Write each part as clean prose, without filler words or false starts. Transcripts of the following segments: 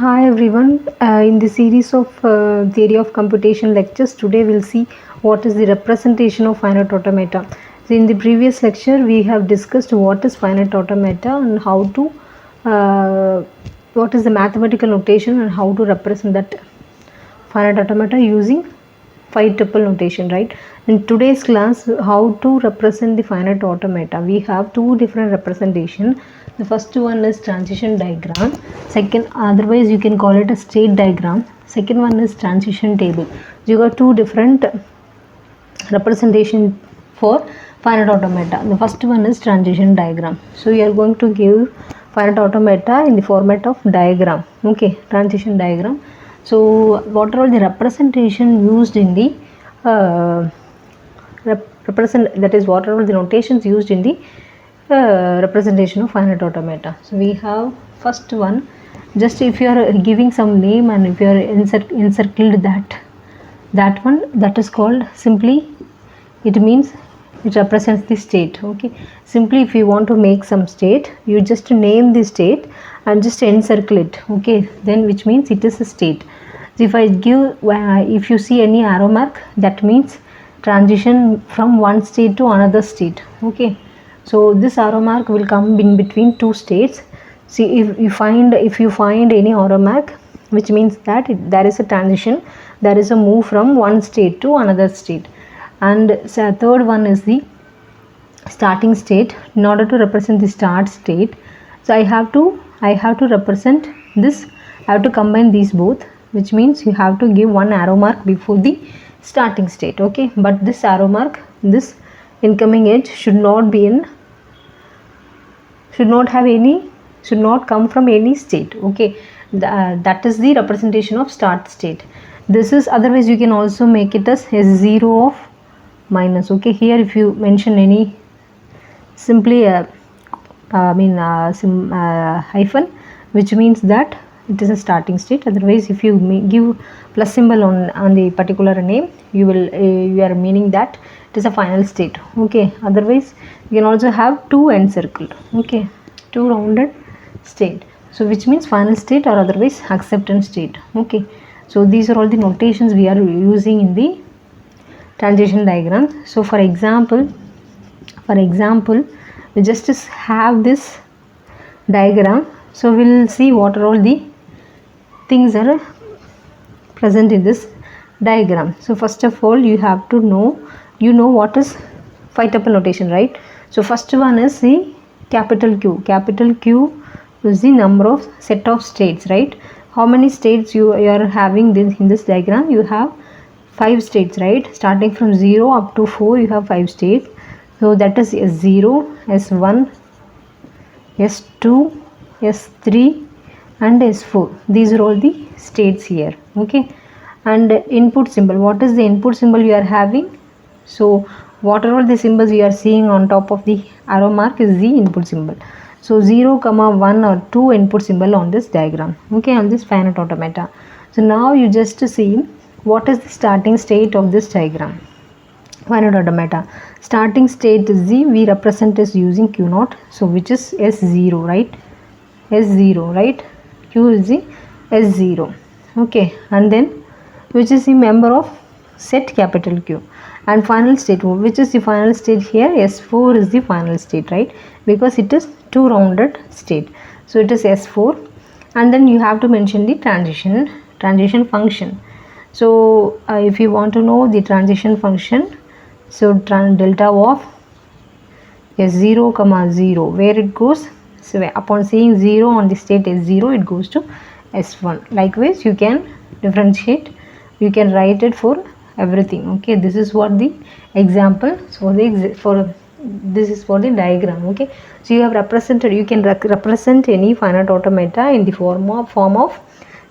Hi everyone. In the series of theory of computation lectures, today we'll see what is the representation of finite automata. So in the previous lecture, we have discussed what is finite automata and how to what is the mathematical notation and how to represent that finite automata using 5-tuple notation, right? In today's class, how to represent the finite automata. We have two different representation. The first one is transition diagram. Second, otherwise you can call it a state diagram. Second one is transition table. So you got two different representation for finite automata. The first one is transition diagram. So you are going to give finite automata in the format of diagram. Okay, transition diagram. So what are all the representation used in the that is what are all the notations used in the representation of finite automata. So we have first one, just if you are giving some name and if you are encircled that one, that is called simply, it means it represents the state. Okay, simply if you want to make some state, you just name the state and just encircle it. Okay, then which means it is a state. So if I give if you see any arrow mark, that means transition from one state to another state. Okay, so this arrow mark will come in between two states. See, if you find any arrow mark, which means that there is a transition, there is a move from one state to another state. And so third one is the starting state. In order to represent the start state, so I have to represent this, I have to combine these both, which means you have to give one arrow mark before the starting state. Okay, but this arrow mark, this incoming edge should not come from any state. Okay, that is the representation of start state. This is, otherwise you can also make it as S0 of minus. Okay, here if you mention any simply hyphen, which means that it is a starting state. Otherwise if you give plus symbol on the particular name, you are meaning that it is a final state. Okay, otherwise you can also have two encircled. Okay, two rounded state, so which means final state or otherwise acceptance state. Okay, so these are all the notations we are using in the transition diagram. So for example we just have this diagram, so we'll see what are all the things are present in this diagram. So first of all, you have to know what is 5-tuple notation, right? So first one is the capital Q. Capital Q is the number of set of states, right? How many states you are having in this diagram? You have 5 states, right? Starting from 0 up to 4, you have 5 states. So that is S0, S1, S2, S3 and S4. These are all the states here. Okay, and input symbol, what is the input symbol you are having? So what are all the symbols you are seeing on top of the arrow mark is the input symbol. So 0, 1 or 2 input symbol on this diagram. Okay, on this finite automata. So now you just see what is the starting state of this diagram. Finite automata, starting state is the, we represent is using Q0, so which is S0, right? S0, right? Q is the S0. Okay, and then which is the member of set capital Q, and final state, which is the final state here? S4 is the final state, right? Because it is two rounded state, so it is S4. And then you have to mention the transition function. So if you want to know the transition function, so delta of S0, 0, where it goes, so upon seeing 0 on the state S0, it goes to S1. Likewise you can differentiate, you can write it for everything. Okay, this is what the example, so this is for the diagram. Okay, so you have represented, you can represent any finite automata in the form of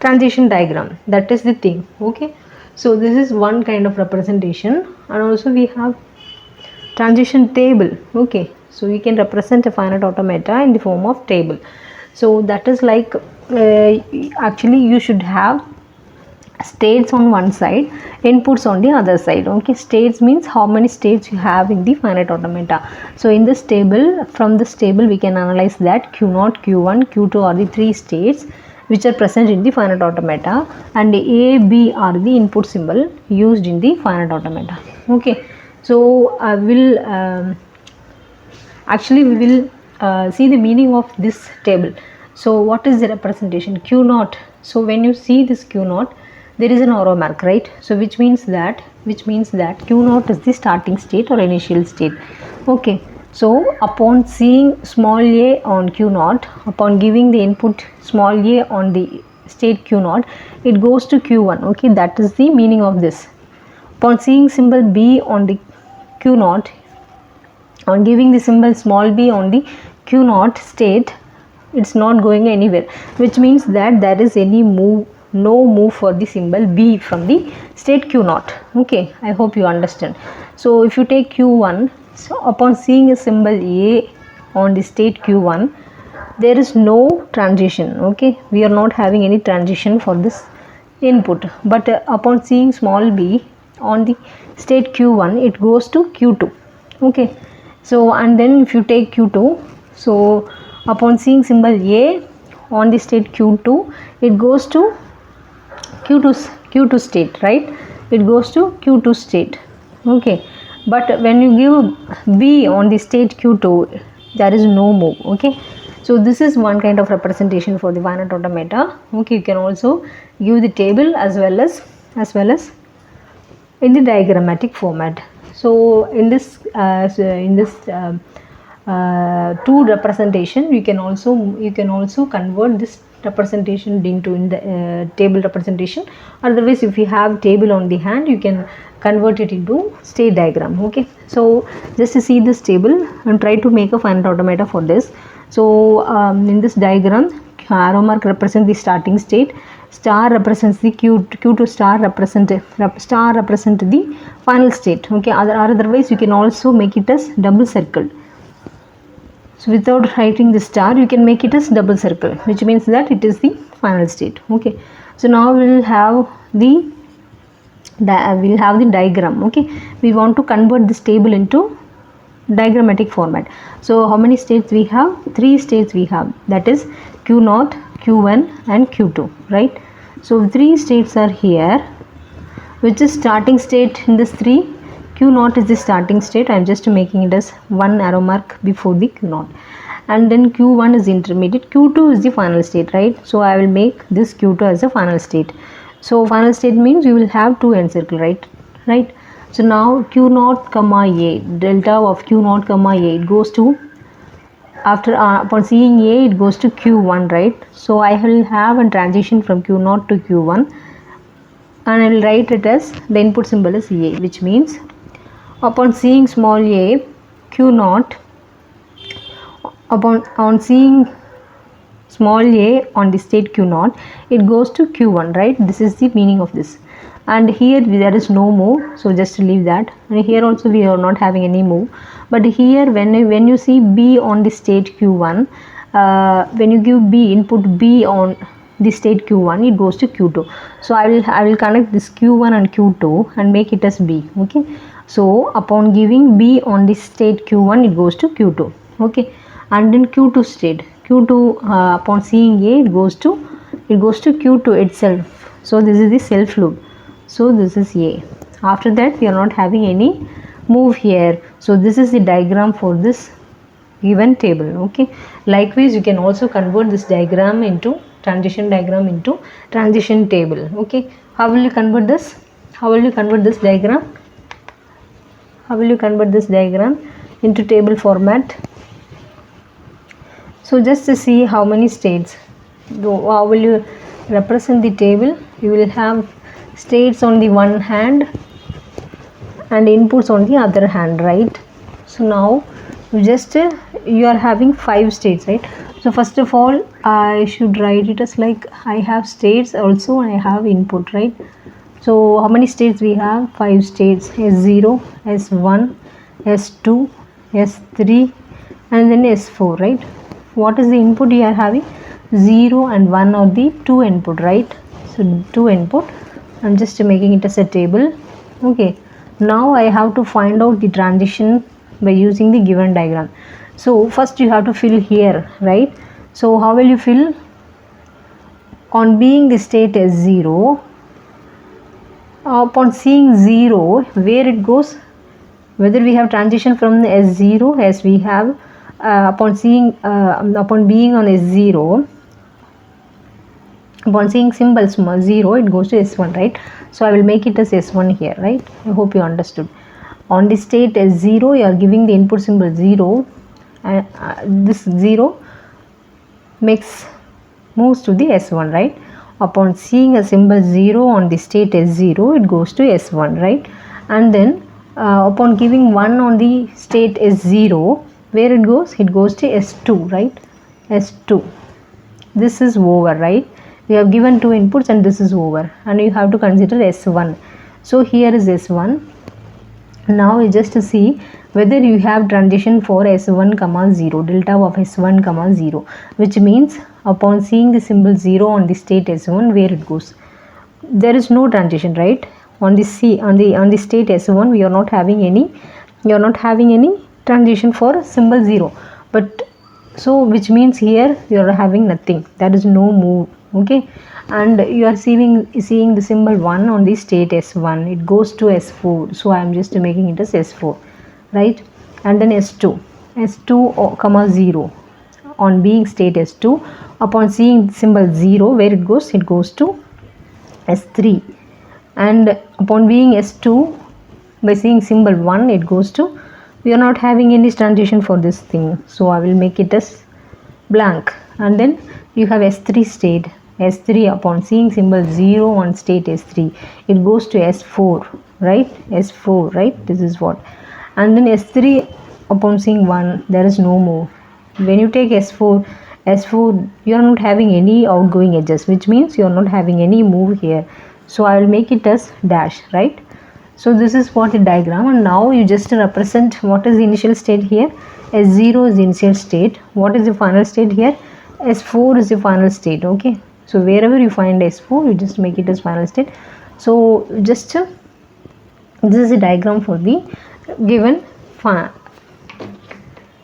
transition diagram. That is the thing. Okay, so this is one kind of representation, and also we have transition table. Okay, so we can represent a finite automata in the form of table. So that is like actually you should have states on one side, inputs on the other side. Okay, states means how many states you have in the finite automata. So in this table, from this table we can analyze that Q0, Q1, Q2 are the 3 states, which are present in the finite automata, and A, B are the input symbol used in the finite automata. Okay, so I will actually we will see the meaning of this table. So what is the representation? Q naught. So when you see this Q naught, there is an arrow mark, right? So which means that Q naught is the starting state or initial state. Okay, so upon seeing small a on Q naught, upon giving the input small a on the state Q naught, it goes to Q1. Okay, that is the meaning of this. Upon seeing symbol B on the Q naught, on giving the symbol small b on the Q naught state, it's not going anywhere, which means that there is no move for the symbol B from the state Q naught. Okay, I hope you understand. So if you take Q1, so upon seeing a symbol A on the state Q1, there is no transition. Okay, we are not having any transition for this input, but upon seeing small b on the state Q1, it goes to Q2. Okay, so and then if you take Q2, so upon seeing symbol A on the state Q2, it goes to Q2 state, right? It goes to Q2 state. Okay, but when you give B on the state Q2, there is no move. Okay, so this is one kind of representation for the finite automata. Okay, you can also give the table as well as in the diagrammatic format. So in this two representation, you can also convert this representation into in the table representation. Otherwise, if you have table on the hand, you can convert it into state diagram. Okay, so just to see this table and try to make a finite automata for this. So in this diagram, arrow mark represents the starting state, star represents the Q2 star represent the final state. Okay, otherwise you can also make it as double circle. So without writing the star, you can make it as double circle, which means that it is the final state. Okay, so now we will have the diagram. Okay, we want to convert this table into diagrammatic format. So how many states we have? 3 states we have, that is Q0, Q1 and Q2, right? So 3 states are here. Which is starting state in this 3? Q0 is the starting state. I am just making it as one arrow mark before the Q0, and then Q1 is intermediate, Q2 is the final state, right? So I will make this Q2 as a final state. So final state means you will have 2 encircle, right? So now Q0 comma A, delta of Q0 comma A, it goes to, after upon seeing A, it goes to Q1, right? So I will have a transition from Q0 to Q1, and I will write it as the input symbol is A, which means upon seeing small a, Q0, on seeing small a on the state Q0, it goes to Q1, right? This is the meaning of this. And here there is no move, so just leave that. And here also we are not having any move. But here when you see B on the state Q1, when you give B, input B on the state Q1, it goes to Q2. So I will connect this Q1 and Q2 and make it as B. Okay, so upon giving B on the state Q1, it goes to Q2. Okay, and then Q2 state, Q2 upon seeing A, it goes to Q2 itself. So this is the self loop. So this is A. After that we are not having any move here. So this is the diagram for this given table. Okay, likewise you can also convert this diagram into transition diagram into transition table. Okay, how will you convert this? How will you convert this diagram? How will you convert this diagram into table format? So just to see how many states, how will you represent the table? You will have states on the one hand and inputs on the other hand, right? So now you are having 5 states, right? So first of all, I should write it as like I have states also, I have input, right? So how many states we have? 5 states: S0, S1, S2, S3 and then S4, right? What is the input you are having? 0 and 1 are the 2 input, right? So 2 input. I'm just making it as a table. Okay, now I have to find out the transition by using the given diagram. So first you have to fill here, right? So how will you fill? On being the state as 0, upon seeing 0, where it goes, whether we have transition from the S0 as we have upon being on S0, upon seeing symbol 0, it goes to S1, right? So I will make it as S1 here, right? I hope you understood. On the state S0, you are giving the input symbol 0, and this 0 moves to the S1, right? Upon seeing a symbol 0 on the state S0, it goes to S1, right? And then upon giving 1 on the state S0, where it goes? It goes to S2, right? S2. This is over, right? We have given 2 inputs and this is over, and you have to consider S1. So here is S1. Now we just see whether you have transition for S1 comma 0, delta of S1 comma 0, which means upon seeing the symbol 0 on the state S1, where it goes, there is no transition, right? On the state S1, we are not having any transition for symbol 0, but so which means here you are having nothing, there is no move, okay? And you are seeing the symbol 1 on the state S1, it goes to S4, so I am just making it as S4, right? And then S2 comma 0 on being state S2, upon seeing symbol 0, where it goes to S3, and upon being S2, by seeing symbol 1, it goes to, we are not having any transition for this thing, so I will make it as blank. And then you have S3 state. S3, upon seeing symbol 0 on state S3, it goes to S4, right? S4, right? This is what. And then S3, upon seeing 1, there is no move. When you take S4, you are not having any outgoing edges, which means you are not having any move here. So I will make it as dash, right? So this is what the diagram, and now you just represent what is the initial state here. S0 is the initial state. What is the final state here? S4 is the final state, okay? So wherever you find S4, you just make it as final state. So just this is a diagram for the given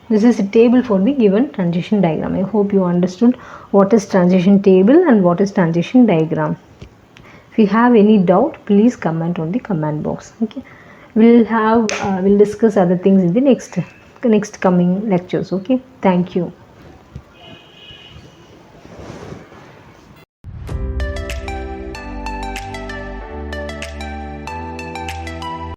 this is a table for the given transition diagram. I hope you understood what is transition table and what is transition diagram. If you have any doubt, please comment on the comment box, okay? We'll discuss other things in the next coming lectures, okay? Thank you.